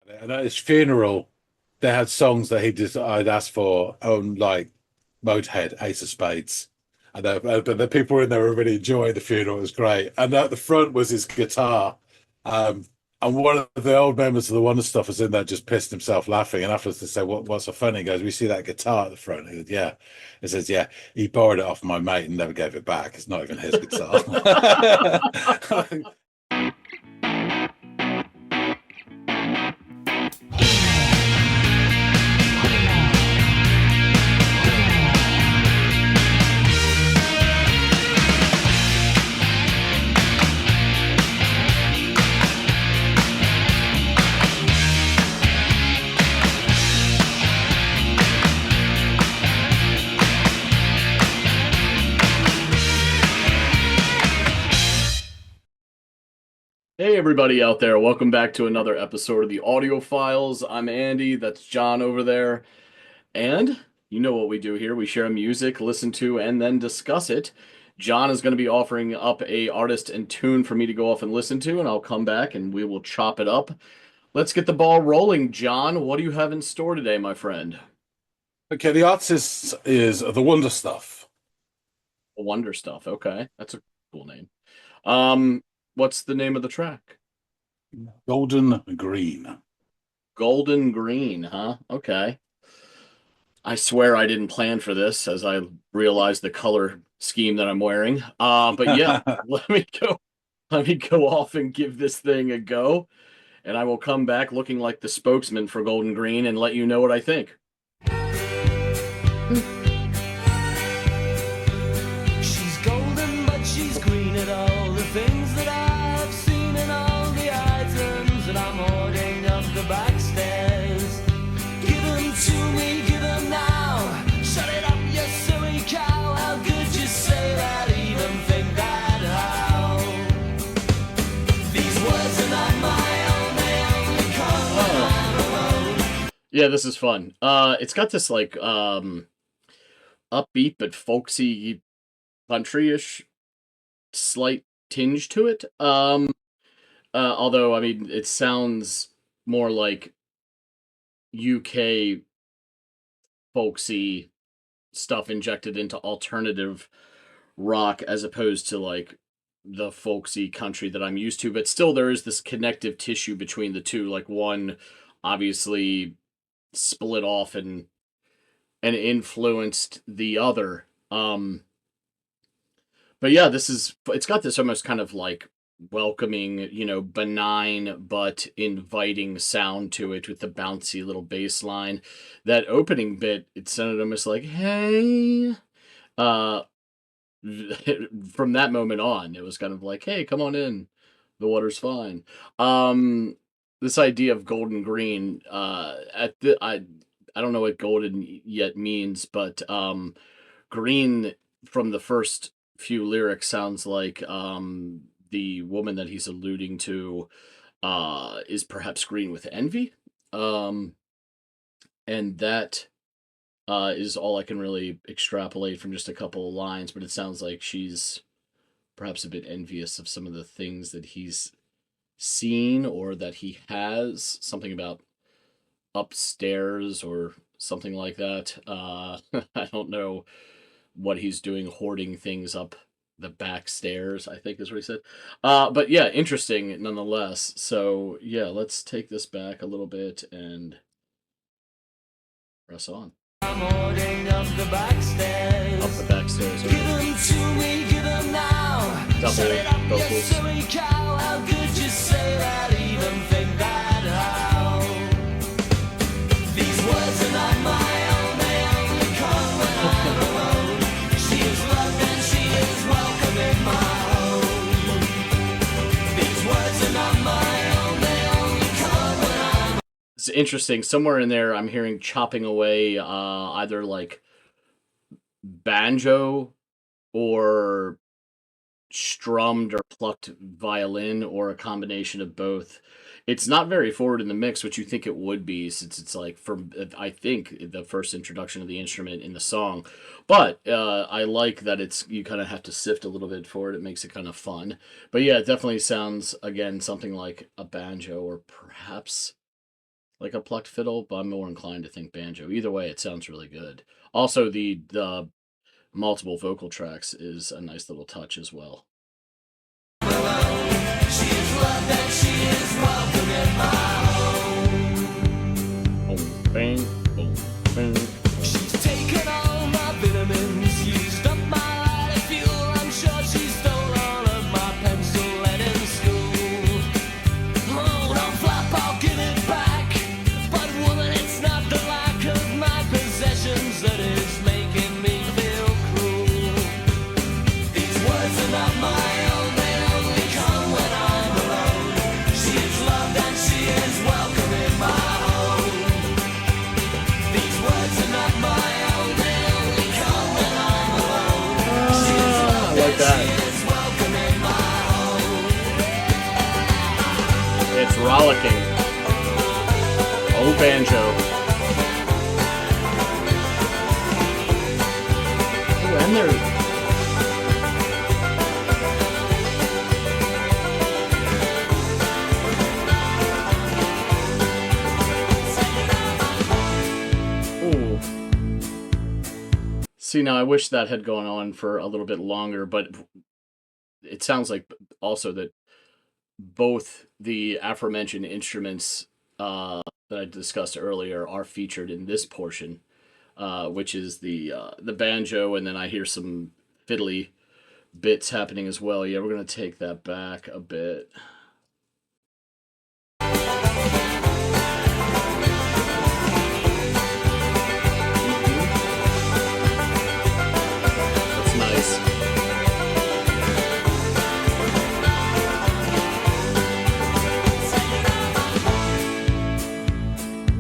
And at his funeral, they had songs that I'd asked for on like Motorhead, Ace of Spades. And the people in there were really enjoying the funeral. It was great. And at the front was his guitar. Um, and one of the old members of the Wonder Stuff was in there just pissed himself laughing. And afterwards they said, what's so funny? He goes, we see that guitar at the front. He goes, yeah. He says, yeah, he borrowed it off my mate and never gave it back. It's not even his guitar. Hey, everybody out there. Welcome back to another episode of the Audiophiles. I'm Andy. That's John over there. And you know what we do here. We share music, listen to, and then discuss it. John is going to be offering up a artist and tune for me to go off and listen to, and I'll come back and we will chop it up. Let's get the ball rolling, John. What do you have in store today, my friend? Okay, the artist is the Wonder Stuff. Wonder Stuff. Okay, that's a cool name. Um, what's the name of the track? Golden Green. Golden Green, huh? Okay. I swear I didn't plan for this as I realized the color scheme that I'm wearing. But yeah, let me go off and give this thing a go, and I will come back looking like the spokesman for Golden Green and let you know what I think. She's golden, but she's green at all the things that I've seen and all the items that I'm hoarding up the back stairs. Give them to me, give them now. Shut it up, you silly cow. How could you say that, even think that? How? These words are not my own, they only come when Oh, I'm alone. yeah, this is fun. It's got this like upbeat but folksy country-ish slight tinge to it. Although I mean, it sounds more like UK folksy stuff injected into alternative rock as opposed to like the folksy country that I'm used to. But still, there is this connective tissue between the two. Like one obviously split off and influenced the other. But yeah, it's got this almost kind of like welcoming, benign but inviting sound to it with the bouncy little bass line. That opening bit, it sounded almost like, hey. Uh, from that moment on, it was kind of like, hey, come on in. The water's fine. Um, this idea of golden green, I don't know what golden yet means, but green from the first few lyrics sounds like the woman that he's alluding to is perhaps green with envy. Um, and that is all I can really extrapolate from just a couple of lines, but it sounds like she's perhaps a bit envious of some of the things that he's seen or that he has. Something about upstairs or something like that. I don't know what he's doing, hoarding things up the back stairs, I think is what he said. But yeah, interesting nonetheless. So yeah, let's take this back a little bit and press on. I'm holding up the back Up the stairs. back stairs. Give Okay. them to me, give them now. Shut Double it up, you vocals. silly cow. How could you say that, even think that? How? These words are not my own, they only come when I'm alone. She is loved and she is welcome in my home. These words are not my own, they only come when I'm It's interesting. Somewhere in there, I'm hearing chopping away, either like banjo or strummed or plucked violin or a combination of both. It's not very forward in the mix, which you think it would be, since it's like from I think the first introduction of the instrument in the song. But I like that it's you kind of have to sift a little bit for it. It makes it kind of fun. But yeah, it definitely sounds again something like a banjo or perhaps like a plucked fiddle, but I'm more inclined to think banjo. Either way, it sounds really good. Also, the multiple vocal tracks is a nice little touch as well. She is loved and she is welcome in my home. Boom, bang, boom, bang. She's taken all my vitamins, used up my lighter fuel. I'm sure she stole all of my pencil lead in school. Oh, don't flop, I'll give it back. But woman, it's not the lack of my possessions that is making me feel cruel. These words are not my own, they only come when I'm alone. She is loved and she is welcome in my home. These words are not my own, they only come when I'm alone. She is loved I like and that. she is welcome in my home. It's rollicking. Oh, banjo. Oh, and there. Ooh. See, now I wish that had gone on for a little bit longer, but it sounds like also that both the aforementioned instruments that I discussed earlier are featured in this portion, which is the banjo, and then I hear some fiddly bits happening as well. Yeah, we're gonna take that back a bit. That's nice.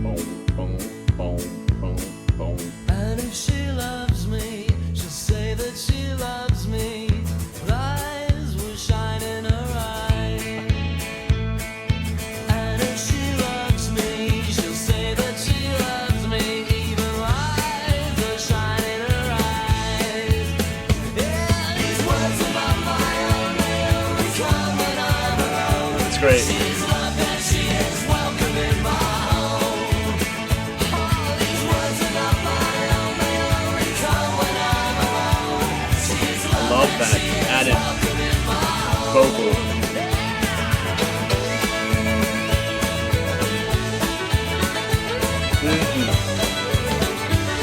Boom, boom, boom, boom, boom. And if she loves me, she'll say that she loves me. With eyes will shine in her eyes. And if she loves me, she'll say that she loves me. Even eyes will shine in her eyes. Yeah, these words are not my own, they only come when I'm alone. That's great. She is loved and she is welcome in my home. All these words are not my own, they only come when I'm alone. She is loved Love and that she is added welcome in my home. vocal.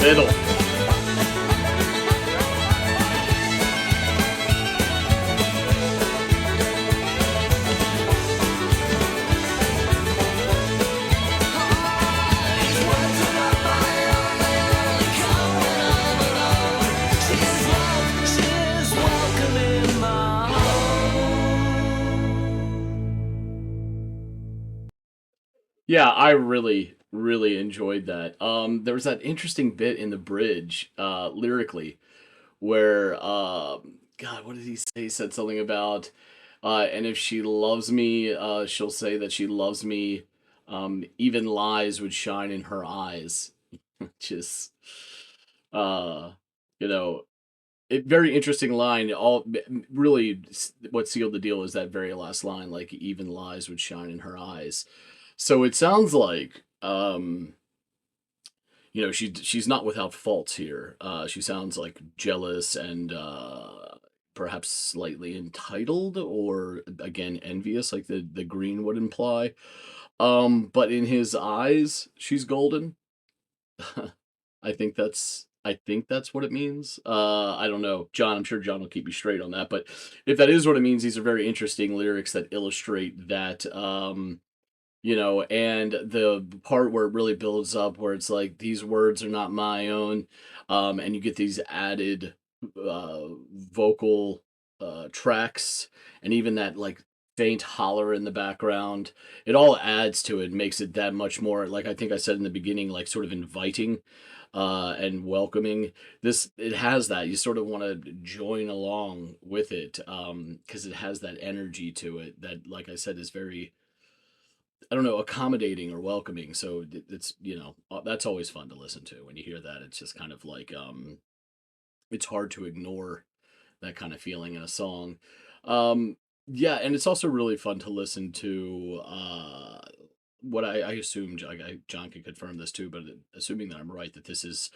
Fiddle. These words are not my own, they only come when I'm alone. She is loved, she is welcome in my home. Yeah, I really, really enjoyed that. There was that interesting bit in the bridge, lyrically, where God, what did he say? He said something about and if she loves me, she'll say that she loves me. Even lies would shine in her eyes. Which is uh you know, very interesting line. Really what sealed the deal is that very last line, like even lies would shine in her eyes. So it sounds like she's not without faults here. She sounds like jealous and perhaps slightly entitled, or again envious, like the green would imply. But in his eyes, she's golden. I think that's what it means. I don't know, John. I'm sure John will keep me straight on that. But if that is what it means, these are very interesting lyrics that illustrate that. And the part where it really builds up, where it's like these words are not my own, and you get these added vocal tracks, and even that like faint holler in the background. It all adds to it, makes it that much more, like I think I said in the beginning, like sort of inviting and welcoming. This it has that you sort of want to join along with it, because it has that energy to it that, like I said, is very, I don't know, accommodating or welcoming. So it's, that's always fun to listen to when you hear that. It's just kind of like it's hard to ignore that kind of feeling in a song. Yeah, and it's also really fun to listen to what I assumed, John can confirm this too, but assuming that I'm right, that this is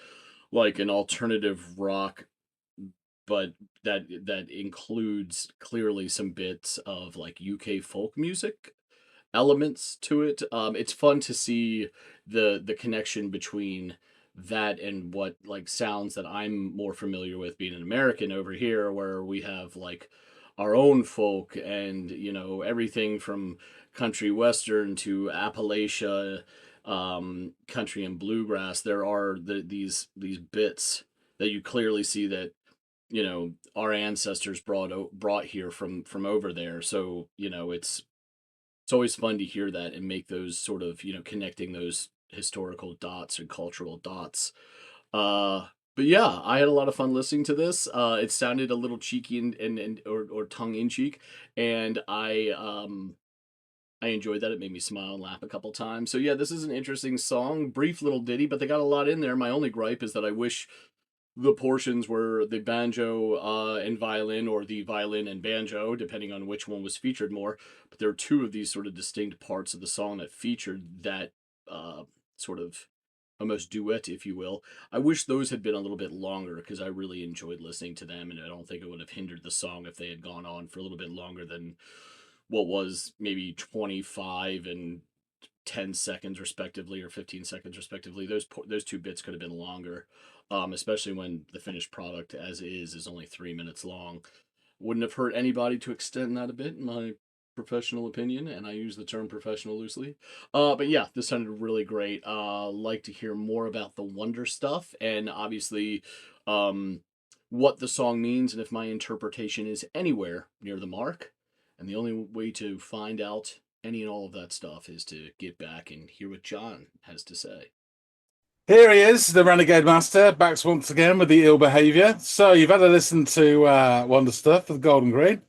like an alternative rock, but that includes clearly some bits of like UK folk music elements to it. It's fun to see the connection between that and what like sounds that I'm more familiar with being an American over here, where we have like our own folk and everything from country western to Appalachia, country and bluegrass. There are these bits that you clearly see that our ancestors brought here from over there. So it's always fun to hear that and make those sort of connecting those historical dots and cultural dots. uh but yeah, I had a lot of fun listening to this. It sounded a little cheeky and or tongue in cheek, and I enjoyed that. It made me smile and laugh a couple times. So yeah, this is an interesting song, brief little ditty, but they got a lot in there. My only gripe is that I wish the portions were the banjo and violin, or the violin and banjo, depending on which one was featured more. But there are two of these sort of distinct parts of the song that featured that sort of almost duet, if you will. I wish those had been a little bit longer because I really enjoyed listening to them, and I don't think it would have hindered the song if they had gone on for a little bit longer than what was maybe 25 and 10 seconds respectively, or 15 seconds respectively. Those two bits could have been longer, especially when the finished product as is only 3 minutes long. Wouldn't have hurt anybody to extend that a bit, in my professional opinion, and I use the term professional loosely. But yeah, this sounded really great. Like to hear more about the Wonder stuff, and obviously what the song means, and if my interpretation is anywhere near the mark. And the only way to find out any and all of that stuff is to get back and hear what John has to say. Here he is, the Renegade Master, back once again with the ill behavior. So you've had to listen to Wonder Stuff with Golden Green.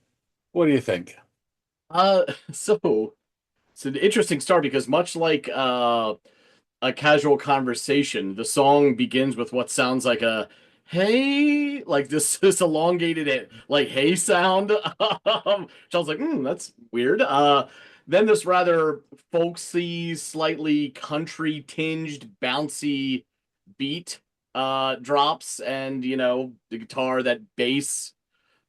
What do you think? So it's an interesting start because much like a casual conversation, the song begins with what sounds like a hey, like this elongated like hey sound. Which I was like, that's weird. Then this rather folksy, slightly country tinged, bouncy beat drops, and the guitar, that bass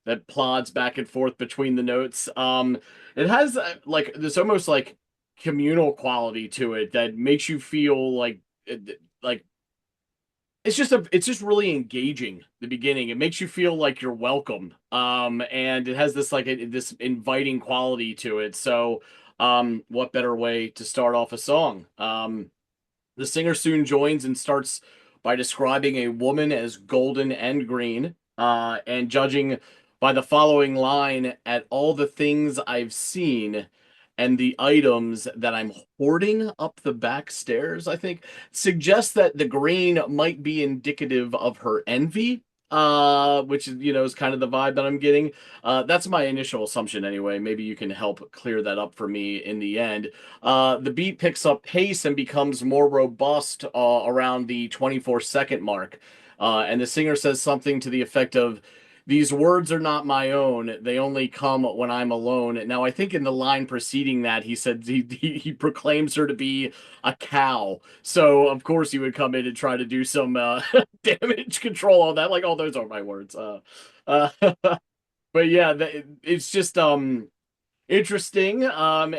that plods back and forth between the notes. It has like this almost like communal quality to it that makes you feel like it's just really engaging. The beginning, it makes you feel like you're welcome. And it has this this inviting quality to it. So what better way to start off a song? The singer soon joins and starts by describing a woman as golden and green, and judging by the following line: at all the things I've seen and the items that I'm hoarding up the back stairs, I think, suggests that the green might be indicative of her envy, which is kind of the vibe that I'm getting. That's my initial assumption anyway. Maybe you can help clear that up for me in the end. The beat picks up pace and becomes more robust around the 24-second mark. And the singer says something to the effect of, "These words are not my own. They only come when I'm alone." Now, I think in the line preceding that, he said he proclaims her to be a cow. So, of course, he would come in and try to do some damage control on that. Like, oh, those aren't my words. Uh, but yeah, it's just interesting. And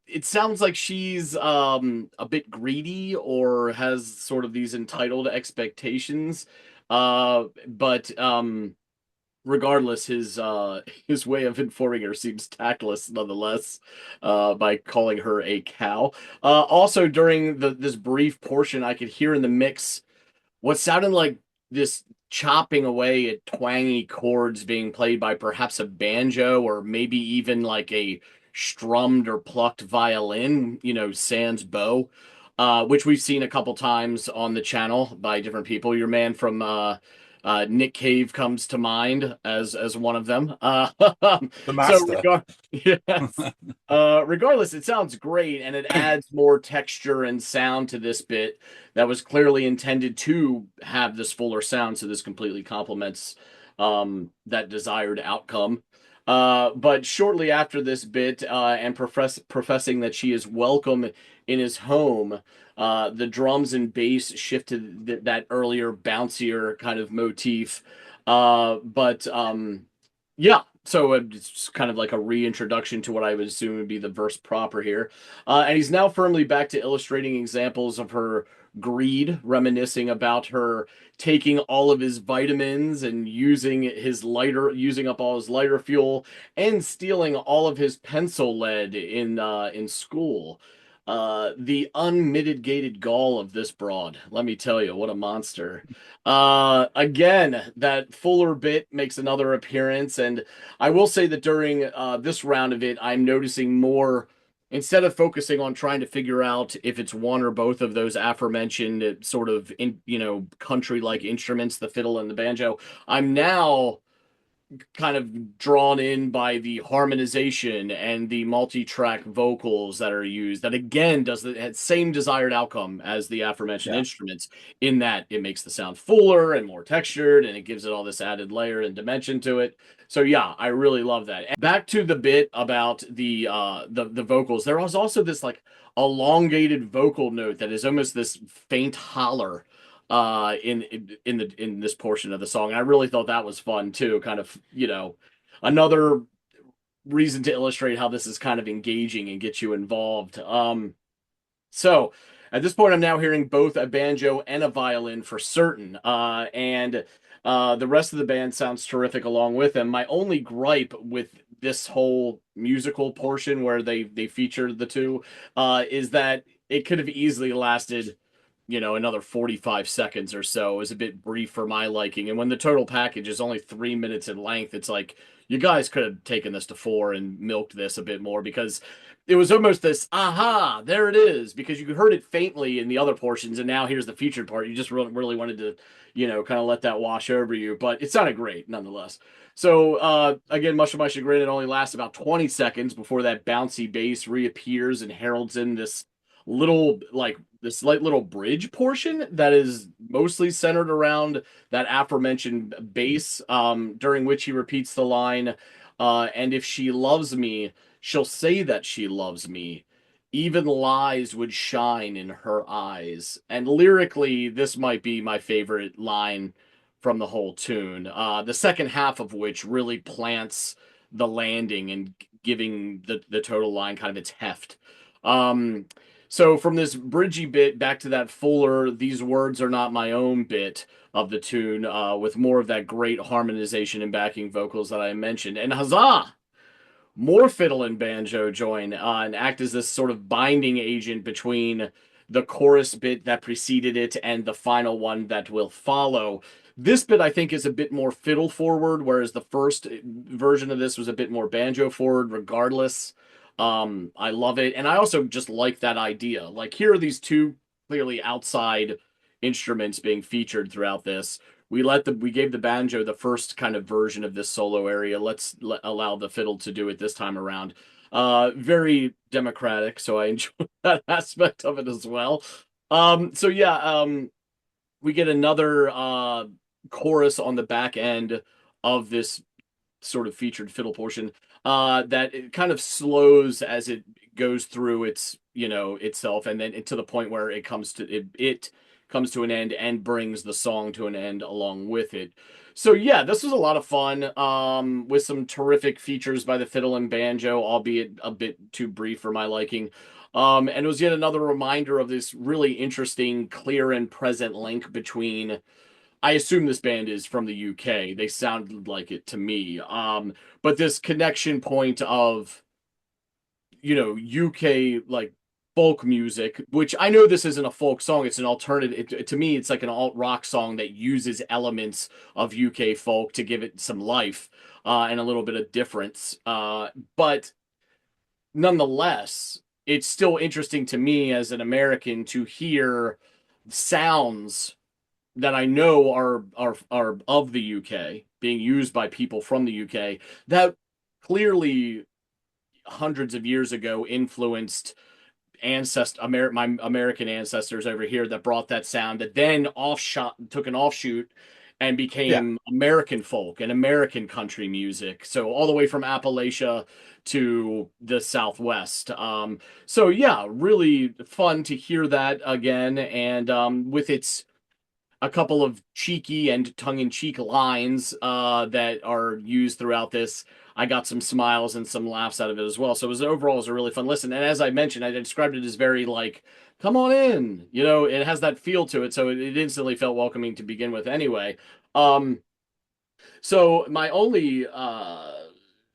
it sounds like she's a bit greedy, or has sort of these entitled expectations. But regardless, his way of informing her seems tactless nonetheless, by calling her a cow. Also, during this brief portion, I could hear in the mix what sounded like this chopping away at twangy chords being played by perhaps a banjo, or maybe even like a strummed or plucked violin, sans bow, which we've seen a couple times on the channel by different people. Your man from Nick Cave comes to mind as one of them. The So Master. yes. Regardless, it sounds great, and it adds more texture and sound to this bit that was clearly intended to have this fuller sound. So this completely complements that desired outcome. But shortly after this bit, and professing that she is welcome in his home, the drums and bass shift to that earlier bouncier kind of motif. But yeah, so it's kind of like a reintroduction to what I would assume would be the verse proper here. And he's now firmly back to illustrating examples of her greed, reminiscing about her taking all of his vitamins and using up all his lighter fuel, and stealing all of his pencil lead in school. The unmitigated gall of this broad, let me tell you, what a monster. Again, that Fuller bit makes another appearance, and I will say that during this round of it, I'm noticing more. Instead of focusing on trying to figure out if it's one or both of those aforementioned sort of country-like instruments, the fiddle and the banjo, I'm now kind of drawn in by the harmonization and the multi-track vocals that are used, that again does the same desired outcome as the aforementioned Yeah. instruments, in that it makes the sound fuller and more textured, and it gives it all this added layer and dimension to it. So yeah, I really love that. And back to the bit about the vocals, there was also this like elongated vocal note that is almost this faint holler in this portion of the song. And I really thought that was fun too. Kind of, another reason to illustrate how this is kind of engaging and get you involved. So at this point, I'm now hearing both a banjo and a violin for certain. And the rest of the band sounds terrific along with them. My only gripe with this whole musical portion where they featured the two is that it could have easily lasted another 45 seconds or so. Is a bit brief for my liking. And when the total package is only 3 minutes in length, it's like, you guys could have taken this to 4 and milked this a bit more, because it was almost this, aha, there it is, because you heard it faintly in the other portions, and now here's the featured part. You just really wanted to, kind of let that wash over you, but it sounded great nonetheless. So, again, much to my chagrin, it only lasts about 20 seconds before that bouncy bass reappears and heralds in this slight little bridge portion that is mostly centered around that aforementioned bass, during which he repeats the line, and if she loves me, she'll say that she loves me. Even lies would shine in her eyes. And lyrically, this might be my favorite line from the whole tune. The second half of which really plants the landing and giving the total line kind of its heft. Um, so from this bridgy bit back to that fuller, these words are not my own bit of the tune, with more of that great harmonization and backing vocals that I mentioned. And huzzah! More fiddle and banjo join and act as this sort of binding agent between the chorus bit that preceded it and the final one that will follow. This bit, I think, is a bit more fiddle forward, whereas the first version of this was a bit more banjo forward, regardless. I love it. And I also just like that idea. Like, here are these two clearly outside instruments being featured throughout this. We gave the banjo the first kind of version of this solo area. Let's allow the fiddle to do it this time around. Very democratic, so I enjoy that aspect of it as well. So yeah, we get another chorus on the back end of this sort of featured fiddle portion, that it kind of slows as it goes through itself, and then to the point where it comes to an end and brings the song to an end along with it. So yeah, this was a lot of fun, with some terrific features by the fiddle and banjo, albeit a bit too brief for my liking. And it was yet another reminder of this really interesting, clear and present link between, I assume this band is from the UK. They sounded like it to me. But this connection point of, UK like folk music, which I know this isn't a folk song, it's an alternative. To me, it's like an alt rock song that uses elements of UK folk to give it some life, and a little bit of difference. But nonetheless, it's still interesting to me as an American to hear sounds that I know are of the UK being used by people from the UK that clearly hundreds of years ago influenced my American ancestors over here, that brought that sound, that then took an offshoot and became American folk and American country music. So all the way from Appalachia to the Southwest. So yeah, really fun to hear that again, and with its a couple of cheeky and tongue-in-cheek lines that are used throughout this. I got some smiles and some laughs out of it as well. So overall, it was a really fun listen. And as I mentioned, I described it as very like, come on in. You know, it has that feel to it, so it instantly felt welcoming to begin with. Anyway, um, so my only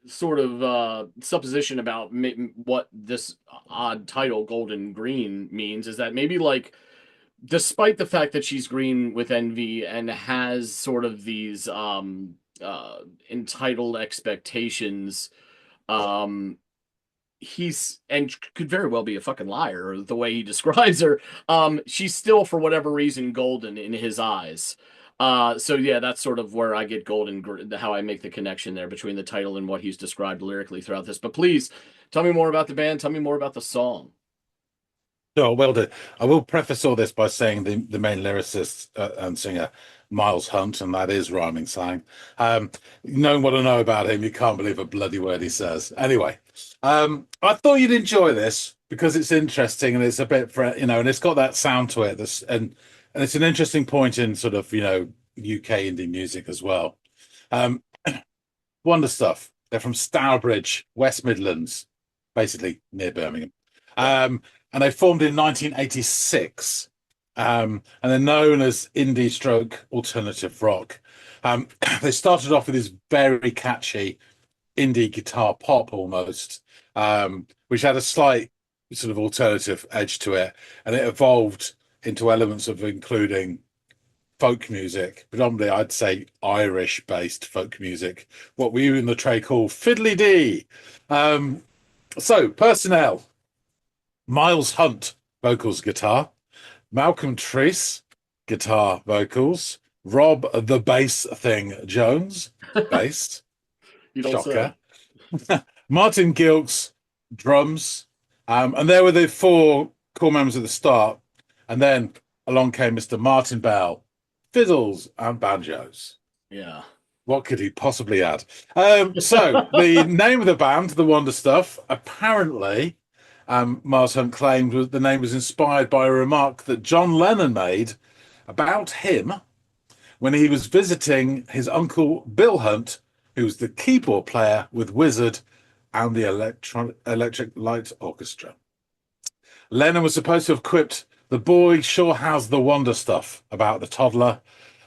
sort of supposition about what this odd title, Golden Green, means is that maybe like despite the fact that she's green with envy and has sort of these entitled expectations, um he's and could very well be a fucking liar the way he describes her. She's still for whatever reason golden in his eyes. So yeah, that's sort of where I get how I make the connection there between the title and what he's described lyrically throughout this. But please tell me more about the band, tell me more about the song. No, well done. I will preface all this by saying the main lyricist and singer, Miles Hunt, and that is rhyming slang. Knowing what I know about him, you can't believe a bloody word he says. Anyway, I thought you'd enjoy this because it's interesting and it's a bit, and it's got that sound to it. And it's an interesting point in sort of, UK indie music as well. Um, Wonder Stuff. They're from Stourbridge, West Midlands, basically near Birmingham. And they formed in 1986. And they're known as indie stroke alternative rock. They started off with this very catchy indie guitar pop almost, which had a slight sort of alternative edge to it. And it evolved into elements of including folk music, predominantly I'd say Irish-based folk music, what we in the trade call fiddly dee. So personnel: Miles Hunt, vocals, guitar; Malcolm Treese, guitar, vocals; Rob the Bass Thing Jones, bass. You don't Shocker. say. Martin Gilks, drums. And there were the four core members at the start. And then along came Mr. Martin Bell, fiddles and banjos. Yeah. What could he possibly add? So the name of the band, The Wonder Stuff, apparently, Miles Hunt claimed the name was inspired by a remark that John Lennon made about him when he was visiting his uncle Bill Hunt, who was the keyboard player with Wizard and the Electric Light Orchestra. Lennon was supposed to have quipped, "The boy sure has the wonder stuff," about the toddler,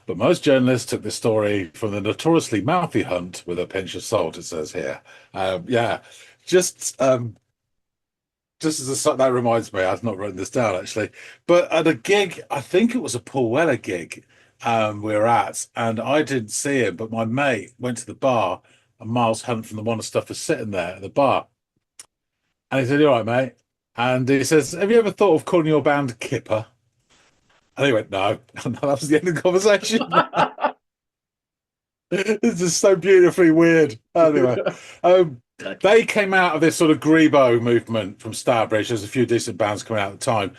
but most journalists took the story from the notoriously mouthy Hunt with a pinch of salt, it says here. Yeah, just as that reminds me, I've not written this down actually, but at a gig, I think it was a Paul Weller gig we were at, and I didn't see him, but my mate went to the bar, and Miles Hunt from the Wonder Stuff was sitting there at the bar, and he said, "You all right, mate?" And he says, "Have you ever thought of calling your band Kipper?" And he went, "No." And that was the end of the conversation. This is so beautifully weird. Anyway, they came out of this sort of Grebo movement from Stourbridge. There's a few decent bands coming out at the time.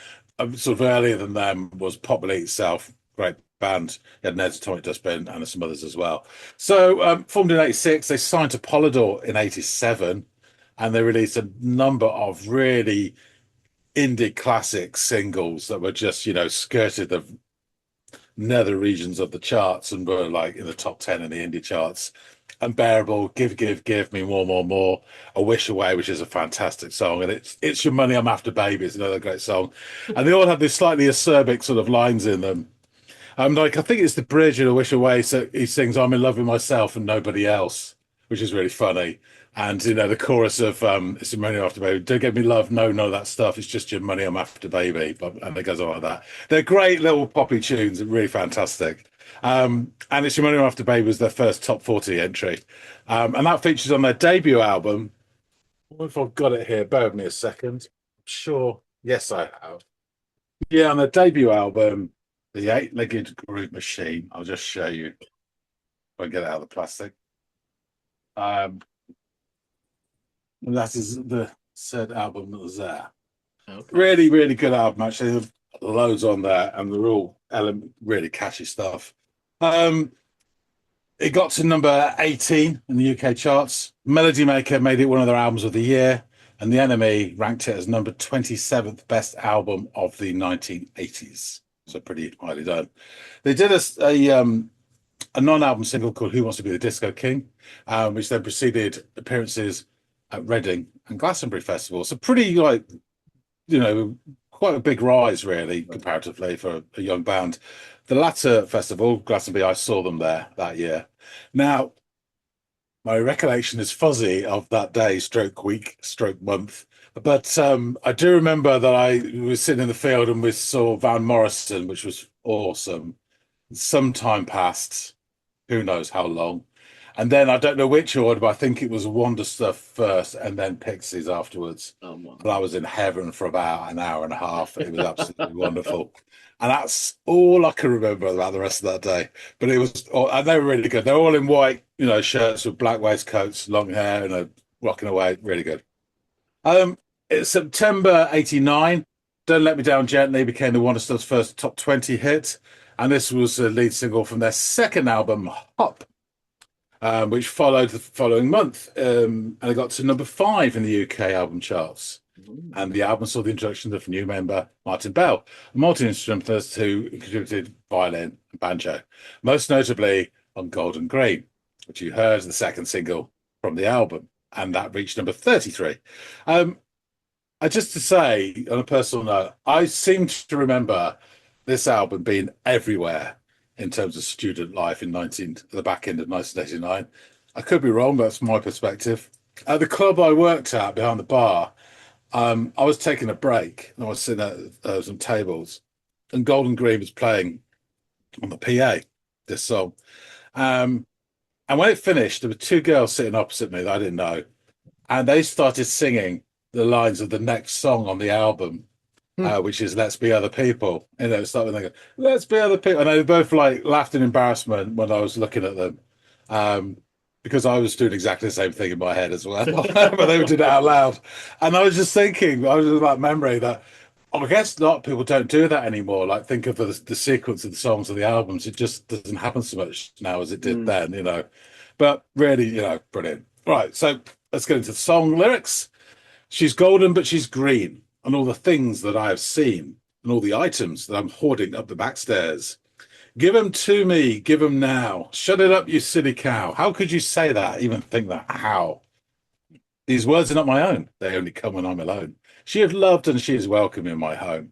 Sort of earlier than them was Pop Elite itself, great band. You had Ned's Atomic Dustbin and some others as well. So formed in 86, they signed to Polydor in 87, and they released a number of really indie classic singles that were just, skirted the nether regions of the charts and were like in the top 10 in the indie charts. Unbearable, Give Me More, A Wish Away, which is a fantastic song, and It's Your Money I'm After Baby is another great song. And they all have this slightly acerbic sort of lines in them. I think it's the bridge in A Wish Away, so he sings, "I'm in love with myself and nobody else," which is really funny. And the chorus of "It's Your Money I'm After Baby, don't get me love, no, none of that stuff, it's just your money I'm after baby," and it goes on like that. They're great little poppy tunes, really fantastic. And "It's Your Money I'm After Baby" was their first top 40 entry, and that features on their debut album. I wonder if I've got it here, bear with me a second. I'm sure, yes I have. Yeah, on their debut album, The Eight-Legged Groove Machine. I'll just show you if I get it out of the plastic. And that is the said album that was there. Okay. Really, really good album, actually. There's loads on there, and they're all really catchy stuff. It got to number 18 in the UK charts. Melody Maker made it one of their albums of the year, and The Enemy ranked it as number 27th best album of the 1980s. So pretty highly done. They did a non-album single called "Who Wants to Be the Disco King," which then preceded appearances at Reading and Glastonbury Festival. So pretty quite a big rise really comparatively for a young band. The latter festival, Glastonbury, I saw them there that year. Now, my recollection is fuzzy of that day, stroke week, stroke month. But I do remember that I was sitting in the field and we saw Van Morrison, which was awesome. Some time passed, who knows how long. And then I don't know which order, but I think it was Wonder Stuff first and then Pixies afterwards. Wow. And I was in heaven for about an hour and a half. It was absolutely wonderful. And that's all I can remember about the rest of that day. But it was, and they were really good. They're all in white, shirts with black waistcoats, long hair, and they're rocking away. Really good. It's September 89. Don't Let Me Down Gently became the Wonder Stuff's first top 20 hit. And this was the lead single from their second album, Hop, which followed the following month. And it got to number 5 in the UK album charts. And the album saw the introduction of new member Martin Bell, a multi-instrumentalist who contributed violin and banjo, most notably on Golden Green, which you heard as the second single from the album, and that reached number 33. Just to say, on a personal note, I seem to remember this album being everywhere in terms of student life in the back end of 1989. I could be wrong, but that's my perspective. At the club I worked at behind the bar, I was taking a break and I was sitting at some tables, and Golden Green was playing on the PA this song. And when it finished, there were 2 girls sitting opposite me that I didn't know, and they started singing the lines of the next song on the album, which is "Let's Be Other People." Starting they go, "Let's be other people," and they both laughed in embarrassment when I was looking at them. Because I was doing exactly the same thing in my head as well, but they did it out loud. And I was just thinking, I was just about memory that I guess a lot of people don't do that anymore. Like, think of the sequence of the songs of the albums. It just doesn't happen so much now as it did then, But really, brilliant. Right, so let's get into the song lyrics. She's golden, but she's green, and all the things that I have seen, and all the items that I'm hoarding up the back stairs. Give them to me, give them now. Shut it up, you silly cow. How could you say that, even think that? How? These words are not my own. They only come when I'm alone. She is loved and she is welcome in my home.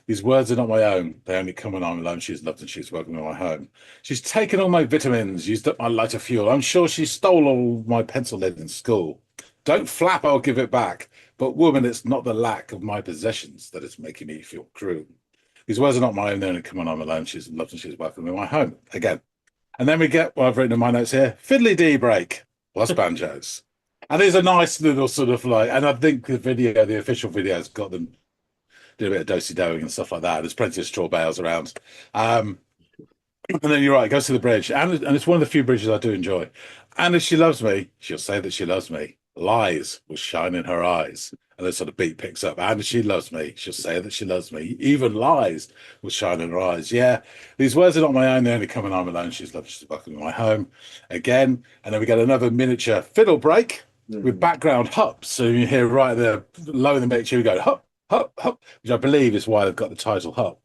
These words are not my own. They only come when I'm alone. She is loved and she is welcome in my home. She's taken all my vitamins, used up my lighter fuel. I'm sure she stole all my pencil lead in school. Don't flap, I'll give it back. But woman, it's not the lack of my possessions that is making me feel cruel. These words are not my own. They only come when I'm alone. She's loved and she's welcome in my home. Again. And then we get what I've written in my notes here. Fiddly D break plus banjos. And there's a nice little sort of and I think the official video has got them doing a bit of do-si-doing and stuff like that. There's plenty of straw bales around. And then you're right, it goes to the bridge. And it's one of the few bridges I do enjoy. And if she loves me, she'll say that she loves me. Lies will shine in her eyes. And the sort of beat picks up. And if she loves me, she'll say that she loves me. Even lies will shine in her eyes. Yeah, these words are not my own. They only come when I'm alone. She's loved, she's welcome in my home. Again. And then we get another miniature fiddle break with background hup. So you hear right there, low in the mix, you go hup, hup, hup, which I believe is why they've got the title Hup.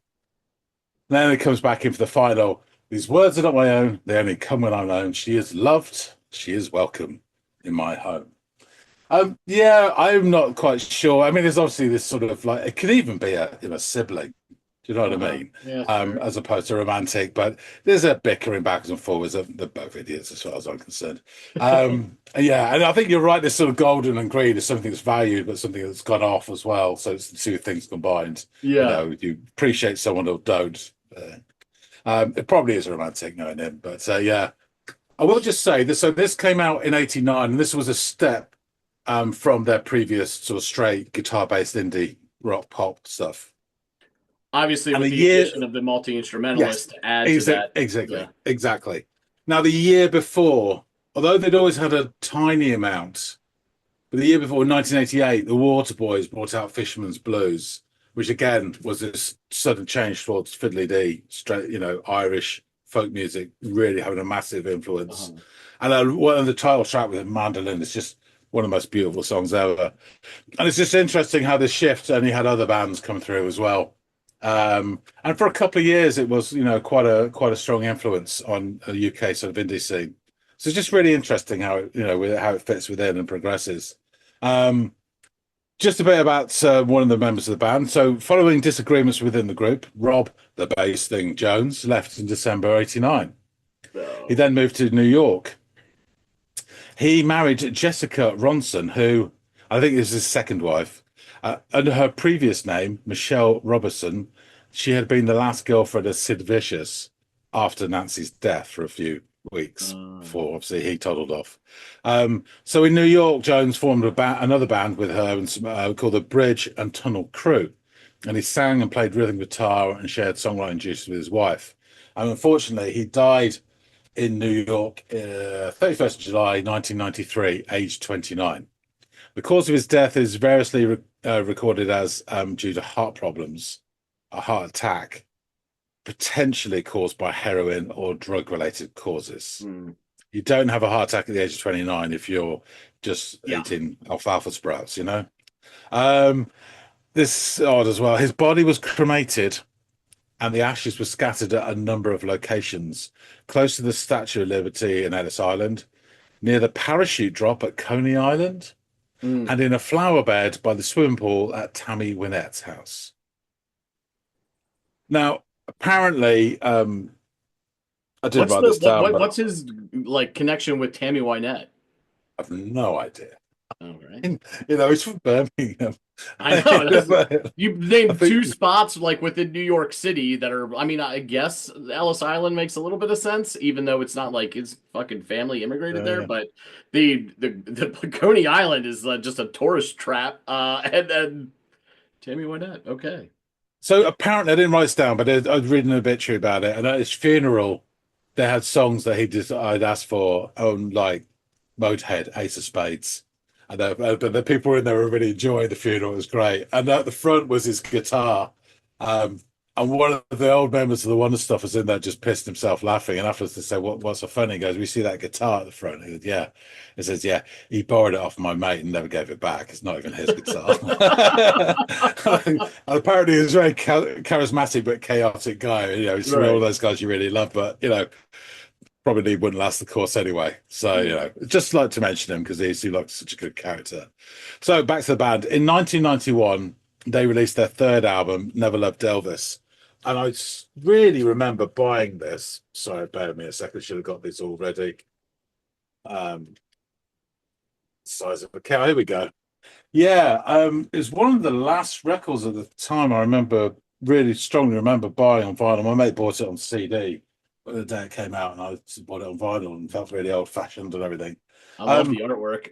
And then it comes back in for the final. These words are not my own. They only come when I'm alone. She is loved. She is welcome in my home. Yeah, I'm not quite sure. I mean, there's obviously this sort of it could even be a sibling. Do you know what I mean? Yeah, as opposed to romantic, but there's a bickering backwards and forwards. They're both idiots as far as I'm concerned. Yeah, and I think you're right. This sort of golden and green is something that's valued, but something that's gone off as well. So it's the two things combined. Yeah. You appreciate someone or don't. It probably is romantic knowing him, but yeah. I will just say this. So this came out in '89, and this was a step from their previous sort of straight guitar-based indie rock pop stuff. Obviously, and with the addition of the multi-instrumentalist to add to that. Exactly. Now, the year before, although they'd always had a tiny amount, but the year before, in 1988, the Waterboys brought out Fisherman's Blues, which again was this sudden change towards fiddly D, straight, Irish folk music really having a massive influence. Uh-huh. And one of the title track with a mandolin is just one of the most beautiful songs ever. And it's just interesting how this shift, and he had other bands come through as well. And for a couple of years, it was, quite a strong influence on a UK sort of indie scene. So it's just really interesting how how it fits within and progresses. Um, just a bit about one of the members of the band. So, following disagreements within the group, Rob, the bass thing Jones, left in December '89. He So, then moved to New York. He married Jessica Ronson, who I think is his second wife. Under her previous name, Michelle Robertson, she had been the last girlfriend of Sid Vicious after Nancy's death for a few weeks before obviously he toddled off. So in New York, Jones formed another band with her called the Bridge and Tunnel Crew. And he sang and played rhythm guitar and shared songwriting duties with his wife. And unfortunately, he died in New York, 31st of July, 1993, aged 29. The cause of his death is variously recorded as due to heart problems, a heart attack, potentially caused by heroin or drug-related causes. You don't have a heart attack at the age of 29 if you're just eating alfalfa sprouts, This is odd as well. His body was cremated and the ashes were scattered at a number of locations, close to the Statue of Liberty in Ellis Island, near the parachute drop at Coney Island, and in a flower bed by the swimming pool at Tammy Wynette's house. Now, apparently, I did write this down, but what's his connection with Tammy Wynette? I've no idea. All right. He's from Birmingham. I know. You named I think- two spots within New York City that are. I mean, I guess Ellis Island makes a little bit of sense, even though it's not like his fucking family immigrated there. Yeah. But the Coney Island is just a tourist trap. And then Tammy Wynette. Okay. So apparently, I didn't write this down, but I was reading an obituary about it. And at his funeral, they had songs that I'd asked for on like Motorhead, Ace of Spades. And the people in there were really enjoying the funeral. It was great. And at the front was his guitar. And one of the old members of the Wonder Stuff was in there just pissed himself laughing. And afterwards they say, what's so funny? He goes, we see that guitar at the front. He goes, yeah. He says, yeah, he borrowed it off my mate and never gave it back. It's not even his guitar. And apparently he was a very charismatic but chaotic guy. He's one of those guys you really love, but probably wouldn't last the course anyway. So, just like to mention him because he seemed like such a good character. So back to the band. In 1991, they released their third album, Never Loved Elvis. And I really remember buying this. Sorry, bear with me a second. I should have got these all ready. Size of a cow. Here we go. Yeah, it was one of the last records at the time I really strongly remember buying on vinyl. My mate bought it on CD the day it came out, and I bought it on vinyl and felt really old-fashioned and everything. I love the artwork.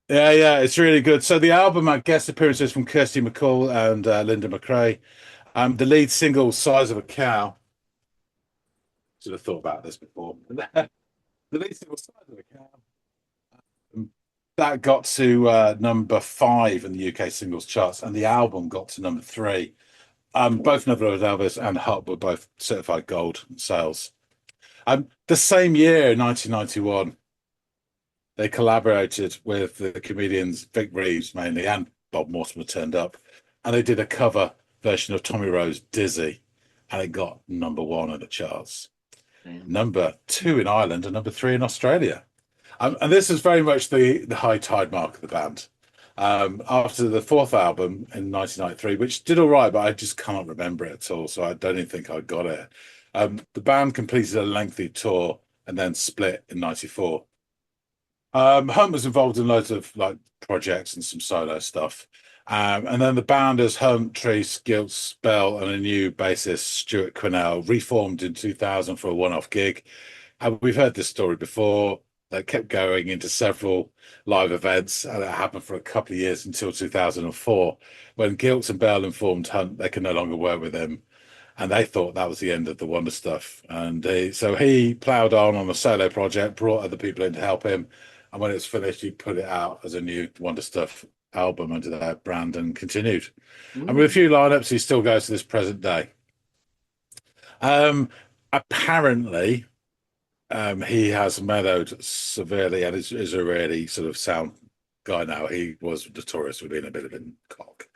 Yeah, it's really good. So the album had guest appearances from Kirsty MacColl and Linda McRae. The lead single, Size of a Cow. Should have thought about this before. The lead single, Size of a Cow, that got to number 5 in the UK singles charts, and the album got to number 3. Both Never Loved Elvis and Hot were both certified gold sales. The same year, 1991, they collaborated with the comedians Vic Reeves mainly, and Bob Mortimer turned up, and they did a cover version of Tommy Rowe's Dizzy, and it got number 1 in the charts. Number 2 in Ireland and number 3 in Australia. And this is very much the high tide mark of the band. After the 4th album in 1993, which did all right, but I just can't remember it at all, so I don't even think I got it. The band completed a lengthy tour and then split in 94. Hunt was involved in loads of projects and some solo stuff. And then the band as Hunt, Treese, Giltz, Bell, and a new bassist, Stuart Quinnell, reformed in 2000 for a one-off gig. And we've heard this story before. They kept going into several live events, and it happened for a couple of years until 2004, when Giltz and Bell informed Hunt they could no longer work with him, and they thought that was the end of the Wonder Stuff. And so he ploughed on a solo project, brought other people in to help him, and when it was finished, he put it out as a new Wonder Stuff album under that brand and continued. And with a few lineups, he still goes to this present day. apparently, he has mellowed severely and is a really sort of sound guy now. He was notorious for being a bit of a cock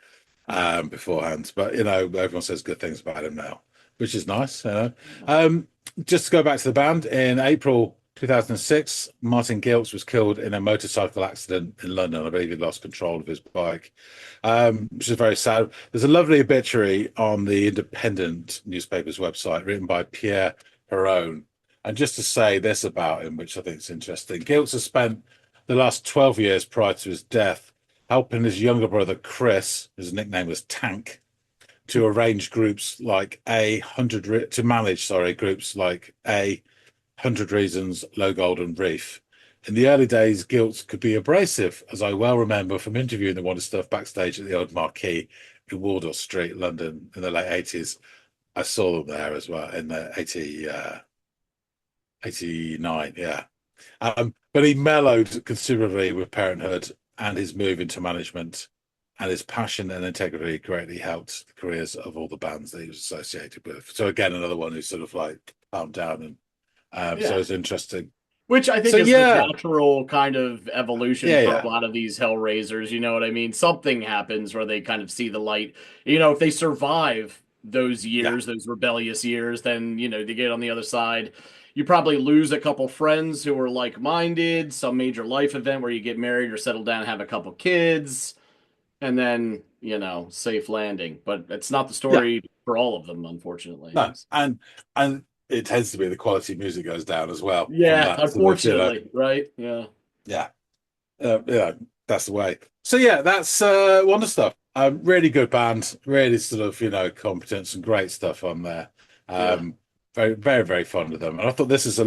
beforehand, but everyone says good things about him now, which is nice. Just to go back to the band, in April 2006, Martin Giltz was killed in a motorcycle accident in London. I believe he lost control of his bike, which is very sad. There's a lovely obituary on the Independent newspaper's website written by Pierre Perron. And just to say this about him, which I think is interesting, Giltz has spent the last 12 years prior to his death helping his younger brother Chris, whose nickname was Tank, to arrange groups like to manage, groups like 100 Reasons, Low Golden Reef. In the early days, Giltz could be abrasive, as I well remember from interviewing the Wonder Stuff backstage at the Old Marquee in Wardour Street, London, in the late 80s. I saw them there as well in the 89, yeah. But he mellowed considerably with Parenthood and his move into management, and his passion and integrity greatly helped the careers of all the bands that he was associated with. So again, another one who's sort of like calmed down, and so it's interesting. Which I think is the natural kind of evolution for Yeah. a lot of these Hellraisers. You know what I mean? Something happens where they kind of see the light. If they survive those years, those rebellious years, then, they get on the other side. You probably lose a couple friends who are like-minded, some major life event where you get married or settle down and have a couple kids, and then, safe landing. But it's not the story for all of them, unfortunately. No, and it tends to be the quality of music goes down as well. Yeah, unfortunately, right? Yeah. Yeah. That's the way. So yeah, that's Wonder Stuff. Really good band, really sort of, competent, some great stuff on there. Very, very, very fond of them. And I thought this is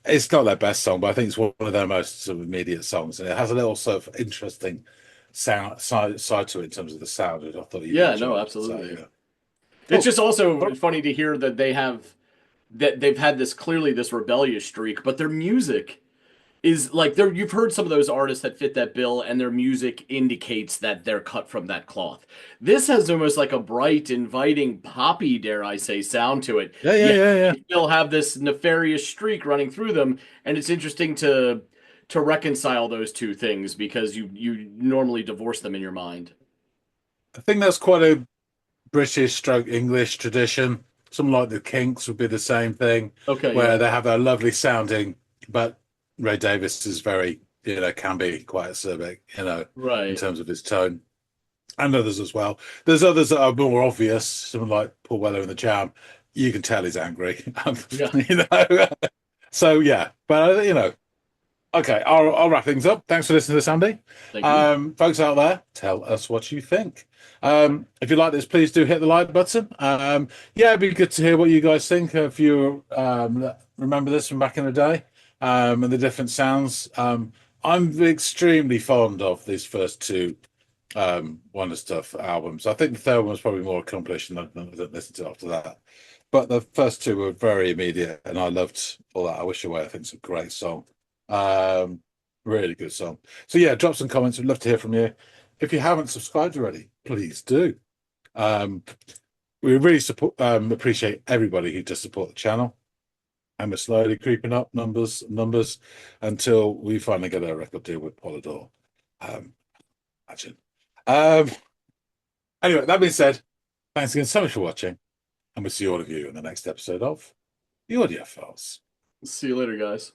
it's not their best song, but I think it's one of their most sort of immediate songs. And it has a little sort of interesting side to it in terms of the sound. I thought absolutely. So, it's just also funny to hear that they've had this rebellious streak, but their music is like you've heard some of those artists that fit that bill, and their music indicates that they're cut from that cloth. This has almost like a bright, inviting, poppy, dare I say, sound to it. Yeah. They still have this nefarious streak running through them, and it's interesting to reconcile those two things because you normally divorce them in your mind. I think that's quite a British stroke English tradition. Something like the Kinks would be the same thing. Okay, where they have a lovely sounding, but Ray Davies is very, can be quite acerbic, right, in terms of his tone, and others as well. There's others that are more obvious, someone like Paul Weller in the Jam. You can tell he's angry, So yeah, but okay, I'll wrap things up. Thanks for listening to this, Andy. Thank you. Folks out there, tell us what you think. If you like this, please do hit the like button. It'd be good to hear what you guys think. If you remember this from back in the day, and the different sounds. I'm extremely fond of these first two Wonder Stuff albums. I think the third one was probably more accomplished, and I didn't listen to it after that. But the first two were very immediate, and I loved all that. I Wish Away, I think it's a great song. Really good song. So yeah, drop some comments. We'd love to hear from you. If you haven't subscribed already, please do. We really appreciate everybody who does support the channel. And we're slowly creeping up numbers until we finally get a record deal with Polydor. Imagine. Anyway, that being said, thanks again so much for watching, and we'll see all of you in the next episode of the Audiophiles. See you later, guys.